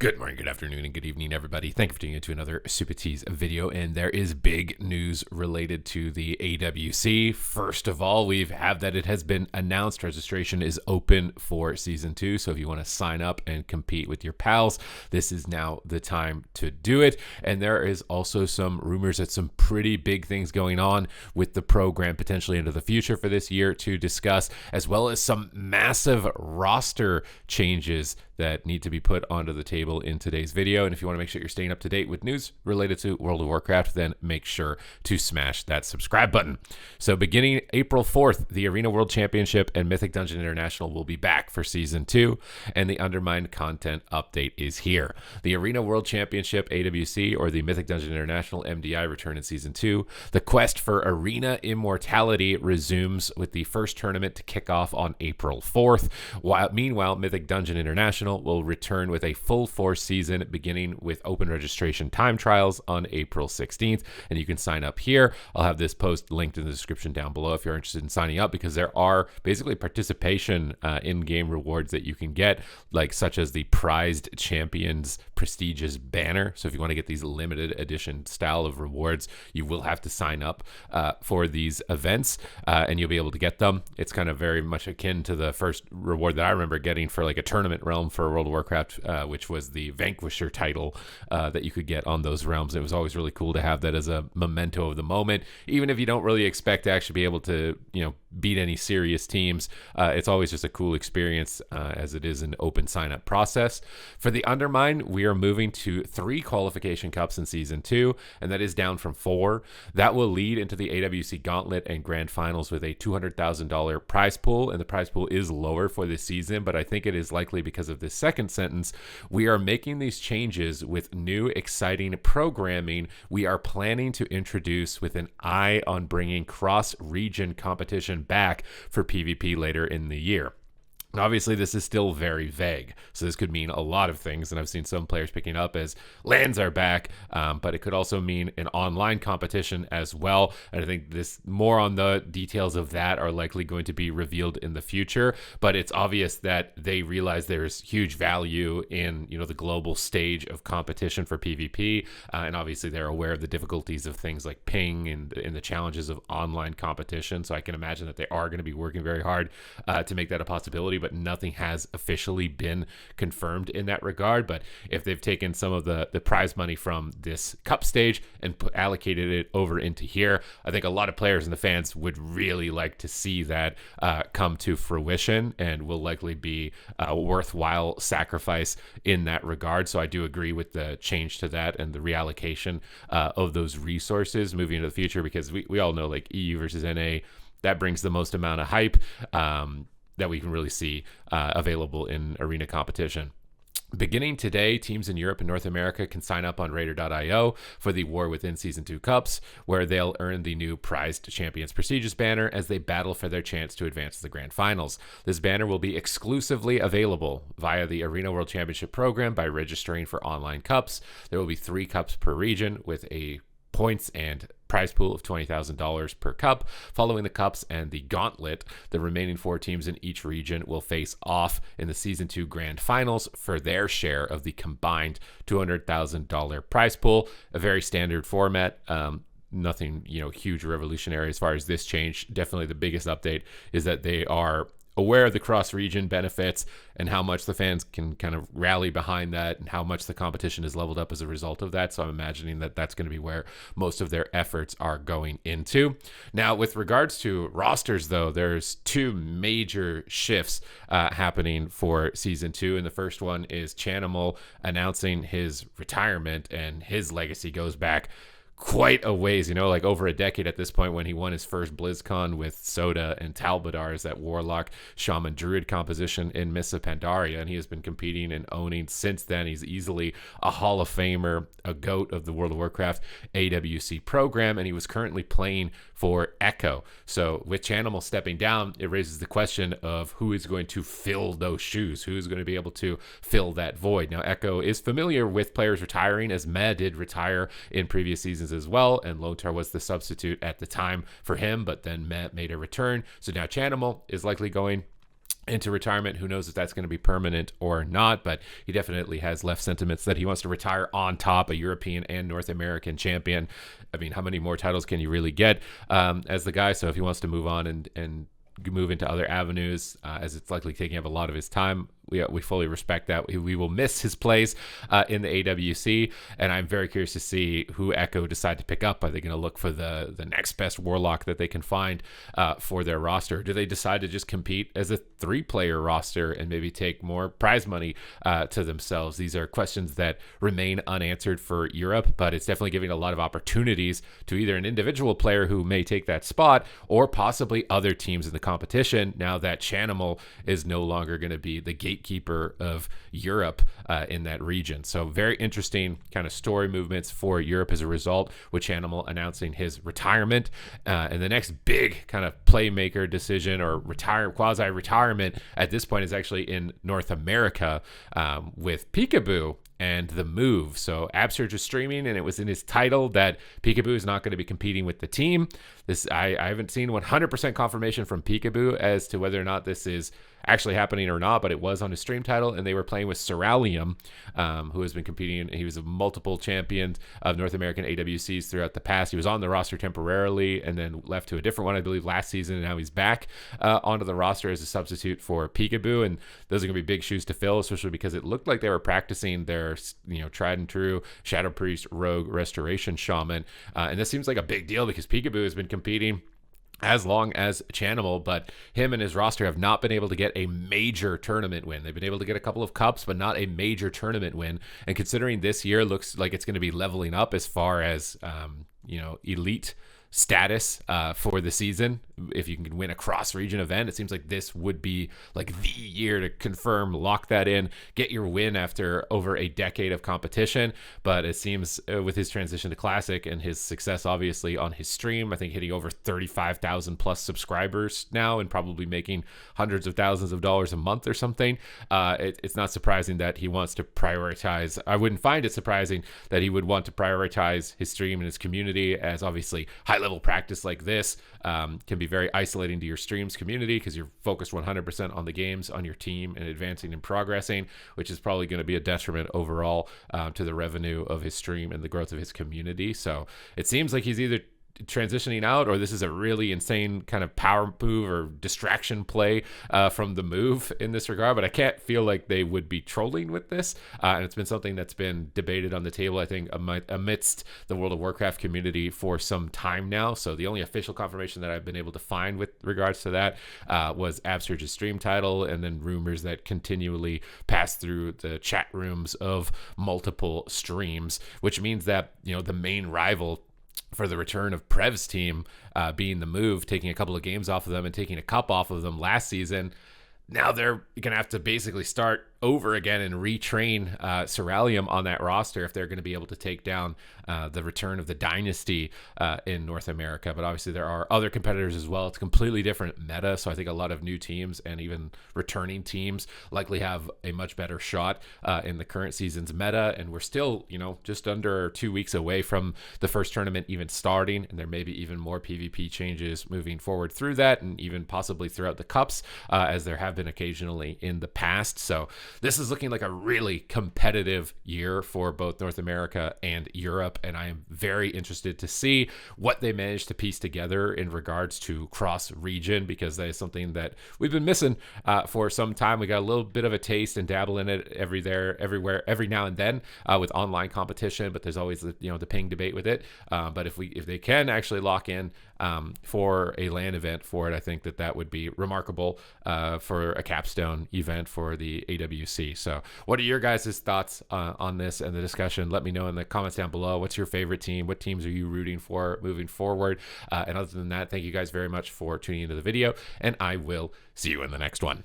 Good morning, good afternoon, and good evening, everybody. Thank you for tuning into another Supatease video. And there is big news related to the AWC. First of all, we have that it has been announced registration is open for season 2. So if you want to sign up and compete with your pals, this is now the time to do it. And there is also some rumors that some pretty big things going on with the program potentially into the future for this year to discuss, as well as some massive roster changes that need to be put onto the table in today's video. And if you want to make sure you're staying up to date with news related to World of Warcraft, then make sure to smash that subscribe button. So beginning April 4th, the Arena World Championship and Mythic Dungeon International will be back for Season 2, and the Undermined content update is here. The Arena World Championship, AWC, or the Mythic Dungeon International, MDI, return in Season 2. The quest for Arena Immortality resumes with the first tournament to kick off on April 4th. Meanwhile, Mythic Dungeon International will return with a full force season beginning with open registration time trials on April 16th, and you can sign up here. I'll have this post linked in the description down below if you're interested in signing up, because there are basically participation in-game rewards that you can get, like such as the Prized Champions prestigious banner. So if you want to get these limited edition style of rewards, you will have to sign up for these events, and you'll be able to get them. It's kind of very much akin to the first reward that I remember getting for like a tournament realm for World of Warcraft, which was the Vanquisher title that you could get on those realms. It was always really cool to have that as a memento of the moment, even if you don't really expect to actually be able to, beat any serious teams. It's always just a cool experience, as it is an open sign-up process. For the Undermine, we are moving to 3 qualification cups in Season 2, and that is down from 4. That will lead into the AWC Gauntlet and Grand Finals with a $200,000 prize pool, and the prize pool is lower for this season, but I think it is likely because of this second sentence. We are making these changes with new exciting programming we are planning to introduce with an eye on bringing cross-region competition back for PvP later in the year. Obviously, this is still very vague, so this could mean a lot of things, and I've seen some players picking up as lands are back, but it could also mean an online competition as well, and I think this more on the details of that are likely going to be revealed in the future, but it's obvious that they realize there's huge value in, the global stage of competition for PvP, and obviously they're aware of the difficulties of things like ping and the challenges of online competition, so I can imagine that they are going to be working very hard to make that a possibility, but nothing has officially been confirmed in that regard. But if they've taken some of the prize money from this cup stage and allocated it over into here, I think a lot of players and the fans would really like to see that come to fruition, and will likely be a worthwhile sacrifice in that regard. So I do agree with the change to that and the reallocation of those resources moving into the future, because we all know, like, EU versus NA, that brings the most amount of hype that we can really see available in arena competition. Beginning today, teams in Europe and North America can sign up on Raider.io for the War Within Season 2 Cups, where they'll earn the new Prized Champions prestigious banner as they battle for their chance to advance to the Grand Finals. This banner will be exclusively available via the Arena World Championship program by registering for online cups. There will be 3 cups per region with a points and prize pool of $20,000 per cup. Following the cups and the gauntlet, the remaining 4 teams in each region will face off in the Season 2 Grand Finals for their share of the combined $200,000 prize pool. A very standard format. Nothing, huge revolutionary as far as this change. Definitely the biggest update is that they are aware of the cross-region benefits and how much the fans can kind of rally behind that and how much the competition is leveled up as a result of that. So I'm imagining that that's going to be where most of their efforts are going into. Now, with regards to rosters, though, there's 2 major shifts happening for Season 2. And the first one is Chanimal announcing his retirement, and his legacy goes back quite a ways, like over a decade at this point, when he won his first BlizzCon with Soda and Talbadar as that Warlock Shaman Druid composition in Mists of Pandaria, and he has been competing and owning since then. He's easily a Hall of Famer, a GOAT of the World of Warcraft AWC program, and he was currently playing for Echo. So with Chanimal stepping down, it raises the question of who is going to fill those shoes, who is going to be able to fill that void. Now, Echo is familiar with players retiring, as Meh did retire in previous seasons as well, and Lotar was the substitute at the time for him, but then Meh made a return. So now Chanimal is likely going into retirement. Who knows if that's going to be permanent or not, but he definitely has left sentiments that he wants to retire on top, a European and North American champion. I mean, how many more titles can you really get as the guy? So if he wants to move on and move into other avenues, as it's likely taking up a lot of his time, we fully respect that. We will miss his plays in the AWC, and I'm very curious to see who Echo decide to pick up. Are they going to look for the next best Warlock that they can find for their roster? Do they decide to just compete as a 3-player roster and maybe take more prize money to themselves? These are questions that remain unanswered for Europe, but it's definitely giving a lot of opportunities to either an individual player who may take that spot or possibly other teams in the competition, now that Chanimal is no longer going to be the gatekeeper of Europe in that region. So very interesting kind of story movements for Europe as a result, with Chanimal announcing his retirement. And the next big kind of playmaker decision or quasi-retirement at this point is actually in North America with Peekaboo and the move. So Absurge is streaming, and it was in his title that Peekaboo is not going to be competing with the team. I haven't seen 100% confirmation from Peekaboo as to whether or not this is actually happening or not, but it was on his stream title, and they were playing with Cerulean, who has been competing. He was a multiple champion of North American AWCs throughout the past. He was on the roster temporarily and then left to a different one, I believe, last season, and now he's back onto the roster as a substitute for Peekaboo, and those are going to be big shoes to fill, especially because it looked like they were practicing their tried and true Shadow Priest Rogue Restoration Shaman, and this seems like a big deal because Peekaboo has been competing as long as Chanimal, but him and his roster have not been able to get a major tournament win. They've been able to get a couple of cups, but not a major tournament win. And considering this year looks like it's going to be leveling up as far as elite status for the season, if you can win a cross-region event, it seems like this would be like the year to confirm, lock that in, get your win after over a decade of competition. But it seems with his transition to Classic and his success obviously on his stream, I think hitting over 35,000 plus subscribers now and probably making hundreds of thousands of dollars a month or something, it's not surprising that he wants to prioritize. I wouldn't find it surprising that he would want to prioritize his stream and his community, as obviously high-level practice like this can be very isolating to your streams community because you're focused 100% on the games, on your team, and advancing and progressing, which is probably going to be a detriment overall to the revenue of his stream and the growth of his community. So it seems like he's either transitioning out, or this is a really insane kind of power move or distraction play from the move in this regard, but I can't feel like they would be trolling with this, and it's been something that's been debated on the table, I think, amidst the World of Warcraft community for some time now. So the only official confirmation that I've been able to find with regards to that was Absurge's stream title, and then rumors that continually pass through the chat rooms of multiple streams, which means that the main rival for the return of Prev's team, being the move, taking a couple of games off of them and taking a cup off of them last season, now they're going to have to basically start over again and retrain Cerulean on that roster if they're going to be able to take down the return of the dynasty in North America. But obviously there are other competitors as well. It's a completely different meta, so I think a lot of new teams and even returning teams likely have a much better shot in the current season's meta, and we're still just under 2 weeks away from the first tournament even starting, and there may be even more PvP changes moving forward through that, and even possibly throughout the cups, as there have been occasionally in the past. So this is looking like a really competitive year for both North America and Europe, and I am very interested to see what they manage to piece together in regards to cross-region, because that is something that we've been missing for some time. We got a little bit of a taste and dabble in it everywhere, every now and then with online competition, but there's always the ping debate with it. But if they can actually lock in for a LAN event for it, I think that would be remarkable for a capstone event for the AWC. So what are your guys' thoughts on this and the discussion? Let me know in the comments down below. What's your favorite team? What teams are you rooting for moving forward? And other than that, thank you guys very much for tuning into the video, and I will see you in the next one.